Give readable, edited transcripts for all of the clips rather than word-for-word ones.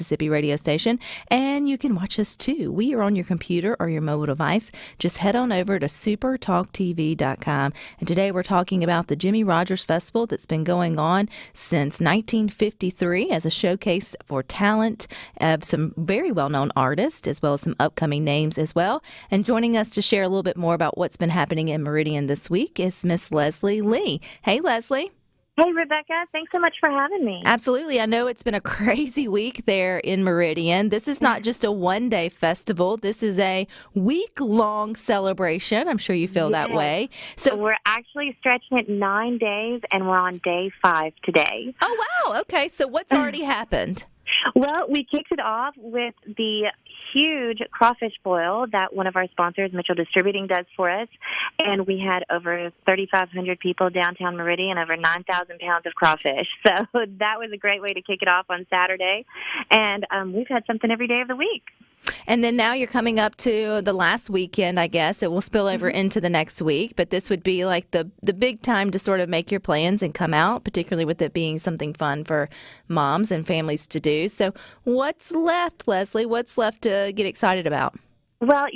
Mississippi radio station, and you can watch us too. We are on your computer or your mobile device. Just head on over to supertalktv.com. And today we're talking about the Jimmie Rodgers Festival that's been going on since 1953 as a showcase for talent of some very well-known artists as well as some upcoming names as well. And joining us to share a little bit more about what's been happening in Meridian this week is Miss Leslie Lee. Hey, Leslie. Hey, Rebecca. Thanks so much for having me. Absolutely. I know it's been a crazy week there in Meridian. This is not just a one-day festival. This is a week-long celebration. I'm sure you feel that way. So we're actually stretching it 9 days, and we're on day 5 today. Oh, wow. Okay. So what's already happened? Well, we kicked it off with the huge crawfish boil that one of our sponsors, Mitchell Distributing, does for us. And we had over 3,500 people downtown Meridian, over 9,000 pounds of crawfish. So that was a great way to kick it off on Saturday. And we've had something every day of the week. And then now you're coming up to the last weekend, I guess. It will spill over into the next week, but this would be like the big time to sort of make your plans and come out, particularly with it being something fun for moms and families to do. So what's left, Leslie? What's left to get excited about? Well,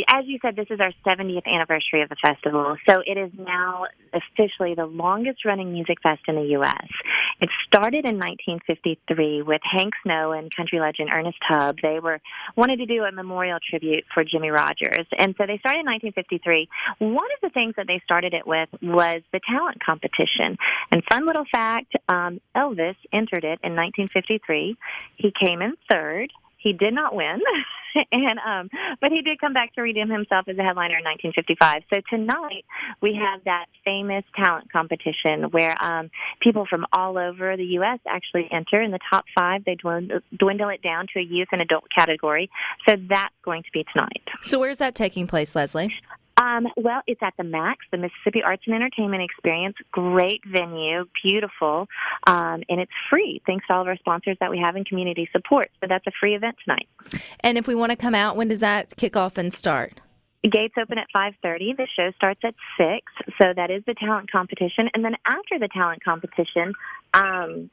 as you said, this is our 70th anniversary of the festival, so it is now officially the longest-running music fest in the U.S. It started in 1953 with Hank Snow and country legend Ernest Tubb. They wanted to do a memorial tribute for Jimmie Rodgers, and so they started in 1953. One of the things that they started it with was the talent competition. And fun little fact, Elvis entered it in 1953. He came in third. He did not win, but he did come back to redeem himself as a headliner in 1955. So tonight we have that famous talent competition where people from all over the U.S. actually enter. In the top 5, they dwindle it down to a youth and adult category. So that's going to be tonight. So where's that taking place, Leslie? Well, it's at the MAX, the Mississippi Arts and Entertainment Experience. Great venue, beautiful, and it's free thanks to all of our sponsors that we have in community support. So that's a free event tonight. And if we want to come out, when does that kick off and start? The gates open at 5:30. The show starts at 6, so that is the talent competition. And then after the talent competition,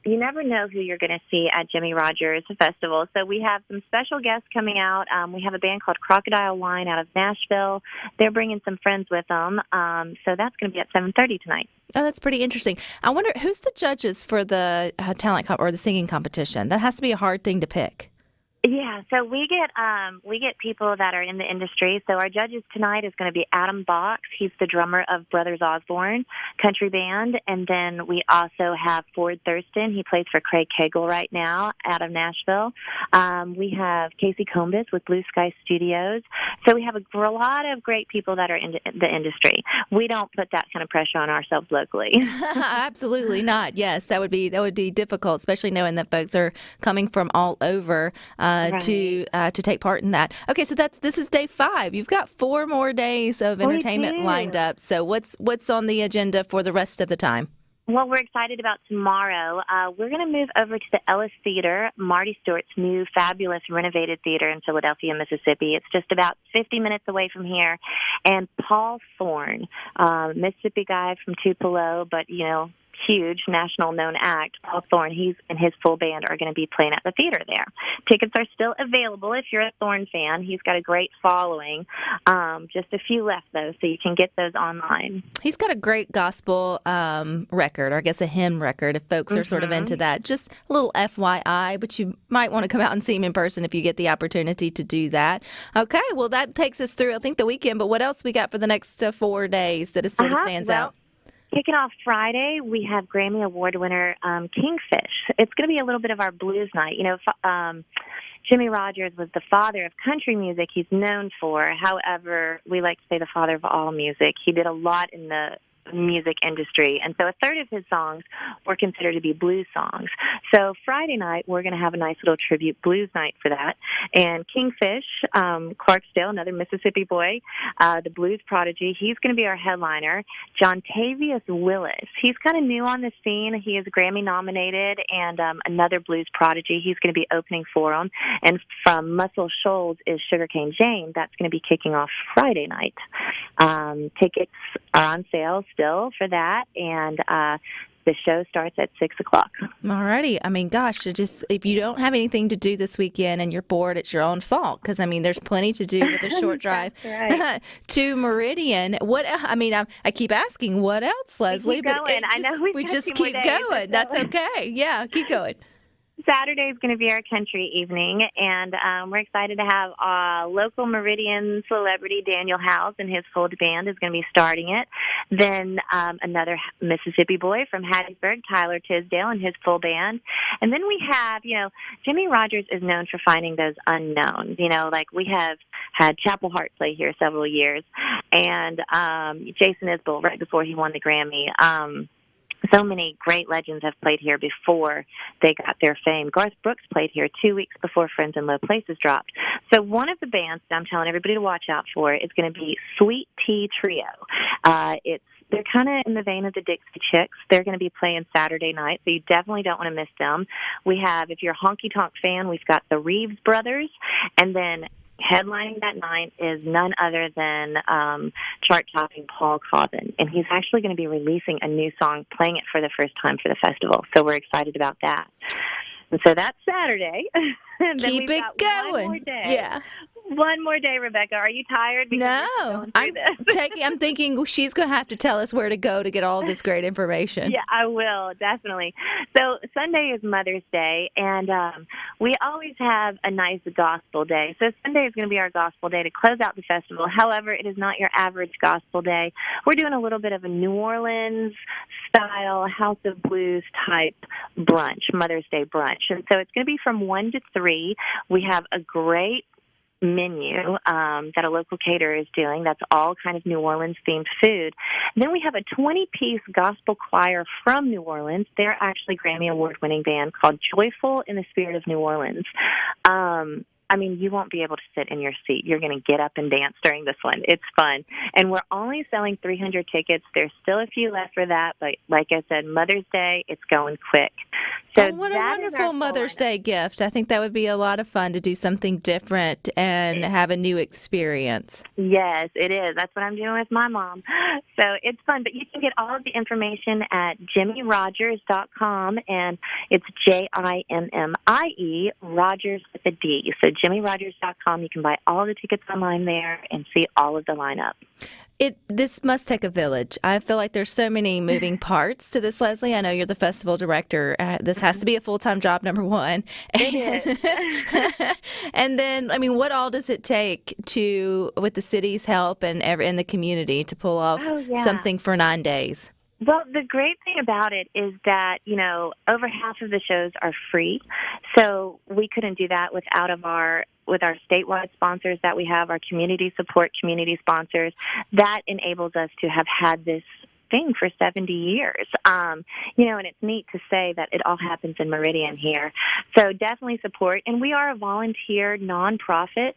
you never know who you're going to see at Jimmie Rodgers Festival. So we have some special guests coming out. We have a band called Crocodile Wine out of Nashville. They're bringing some friends with them. So that's going to be at 7:30 tonight. Oh, that's pretty interesting. I wonder, who's the judges for the or the singing competition? That has to be a hard thing to pick. Yeah, so we get people that are in the industry. So our judges tonight is going to be Adam Box. He's the drummer of Brothers Osborne country band, and then we also have Ford Thurston. He plays for Craig Cagle right now out of Nashville. We have Casey Combis with Blue Sky Studios. So we have a lot of great people that are in the industry. We don't put that kind of pressure on ourselves locally. Absolutely not. Yes, that would be difficult, especially knowing that folks are coming from all over. Right. To take part in that. Okay, so this is day 5. You've got 4 more days of entertainment lined up. So what's on the agenda for the rest of the time? Well, we're excited about tomorrow. We're going to move over to the Ellis Theater, Marty Stewart's new fabulous renovated theater in Philadelphia, Mississippi. It's just about 50 minutes away from here. And Paul Thorne, Mississippi guy from Tupelo, but huge national known act, Paul Thorne, he's and his full band are going to be playing at the theater there. Tickets are still available if you're a Thorne fan. He's got a great following. Just a few left, though, so you can get those online. He's got a great gospel record, or I guess a hymn record, if folks are sort of into that. Just a little FYI, but you might want to come out and see him in person if you get the opportunity to do that. Okay, well, that takes us through, I think, the weekend, but what else we got for the next 4 days that sort of stands out? Kicking off Friday, we have Grammy Award winner Kingfish. It's going to be a little bit of our blues night. Jimmie Rodgers was the father of country music he's known for. However, we like to say the father of all music. He did a lot in the music industry, and so a third of his songs were considered to be blues songs. So Friday night, we're going to have a nice little tribute blues night for that. And Kingfish, Clarksdale, another Mississippi boy, the blues prodigy, he's going to be our headliner. John Tavius Willis, he's kind of new on the scene. He is Grammy nominated, and another blues prodigy, he's going to be opening for him. And from Muscle Shoals is Sugarcane Jane. That's going to be kicking off Friday night. Tickets are on sale still for that, and The show starts at 6 o'clock. Alrighty. I mean, gosh, if you don't have anything to do this weekend and you're bored, it's your own fault. Because I mean, there's plenty to do with a short drive right. to Meridian. I keep asking, what else, Leslie? We keep going. I know we just keep going. That's okay. Yeah, keep going. Saturday is going to be our country evening, and we're excited to have local Meridian celebrity Daniel House and his full band is going to be starting it. Then another Mississippi boy from Hattiesburg, Tyler Tisdale, and his full band. And then we have, Jimmie Rodgers is known for finding those unknowns. Like we have had Chapel Hart play here several years, and Jason Isbell right before he won the Grammy. So many great legends have played here before they got their fame. Garth Brooks played here 2 weeks before Friends in Low Places dropped. So one of the bands that I'm telling everybody to watch out for is going to be Sweet Tea Trio. They're kind of in the vein of the Dixie Chicks. They're going to be playing Saturday night, so you definitely don't want to miss them. We have, if you're a honky tonk fan, we've got the Reeves Brothers, and then headlining that night is none other than chart-topping Paul Cobbin, and he's actually going to be releasing a new song, playing it for the first time for the festival, so we're excited about that. And so that's Saturday. And then Keep it going. One more day. Yeah. One more day, Rebecca. Are you tired? No. I'm thinking she's going to have to tell us where to go to get all this great information. Yeah, I will, definitely. So Sunday is Mother's Day, and we always have a nice gospel day. So Sunday is going to be our gospel day to close out the festival. However, it is not your average gospel day. We're doing a little bit of a New Orleans-style House of Blues type brunch, Mother's Day brunch. And so it's going to be from 1 to 3. We have a great menu that a local caterer is doing. That's all kind of New Orleans themed food. Then we have a 20-piece gospel choir from New Orleans. They're actually Grammy Award winning band called Joyful in the Spirit of New Orleans. You won't be able to sit in your seat. You're going to get up and dance during this one. It's fun. And we're only selling 300 tickets. There's still a few left for that, but like I said, Mother's Day, it's going quick. So what a wonderful Mother's Day gift. I think that would be a lot of fun to do something different and have a new experience. Yes, it is. That's what I'm doing with my mom. So it's fun, but you can get all of the information at JimmieRodgers.com, and it's JIMMIE, Rodgers with a D. So JimmieRodgers.com, you can buy all the tickets online there and see all of the lineup. This must take a village. I feel like there's so many moving parts to this, Leslie. I know you're the festival director. This has to be a full-time job, number one. It is. And then, what all does it take with the city's help and the community to pull off something for 9 days? Well, the great thing about it is that, over half of the shows are free. So we couldn't do that with our statewide sponsors that we have, our community support community sponsors. That enables us to have had this thing for 70 years. And it's neat to say that it all happens in Meridian here. So definitely support. And we are a volunteer nonprofit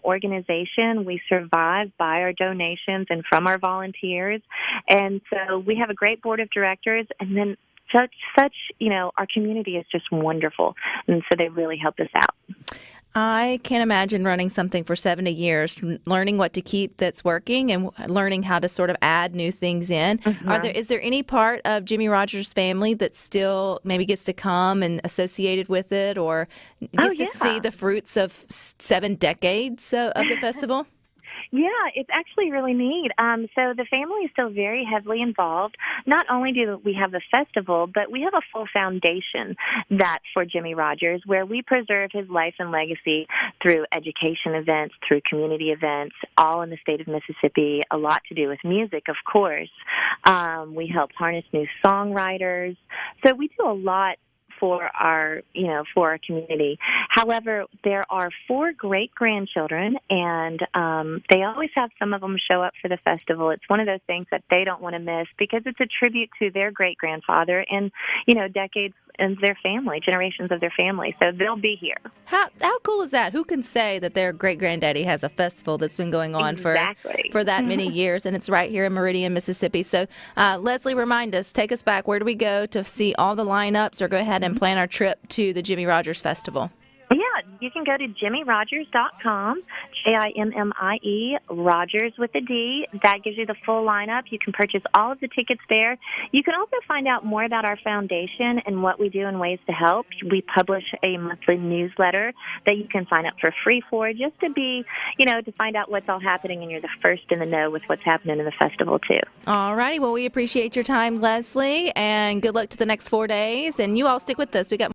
organization. We survive by our donations and from our volunteers. And so we have a great board of directors, and then our community is just wonderful. And so they really help us out. I can't imagine running something for 70 years, learning what to keep that's working and learning how to sort of add new things in. Mm-hmm. Is there any part of Jimmie Rodgers' family that still maybe gets to come and associated with it, or gets to see the fruits of 7 decades of the festival? Yeah, it's actually really neat. So the family is still very heavily involved. Not only do we have the festival, but we have a full foundation for Jimmie Rodgers, where we preserve his life and legacy through education events, through community events, all in the state of Mississippi, a lot to do with music, of course. We help harness new songwriters. So we do a lot for our community. However, there are 4 great-grandchildren, and they always have some of them show up for the festival. It's one of those things that they don't want to miss because it's a tribute to their great-grandfather and, decades and their family, generations of their family. So they'll be here. How cool is that? Who can say that their great-granddaddy has a festival that's been going on for that many years, and it's right here in Meridian, Mississippi. So, Leslie, remind us, take us back. Where do we go to see all the lineups, or go ahead and plan our trip to the Jimmie Rodgers Festival? Yeah, you can go to JimmieRodgers.com, Jimmie, Rogers with a D. That gives you the full lineup. You can purchase all of the tickets there. You can also find out more about our foundation and what we do and ways to help. We publish a monthly newsletter that you can sign up for free for, just to be, to find out what's all happening, and you're the first in the know with what's happening in the festival, too. All righty. Well, we appreciate your time, Leslie, and good luck to the next 4 days. And you all stick with us. We got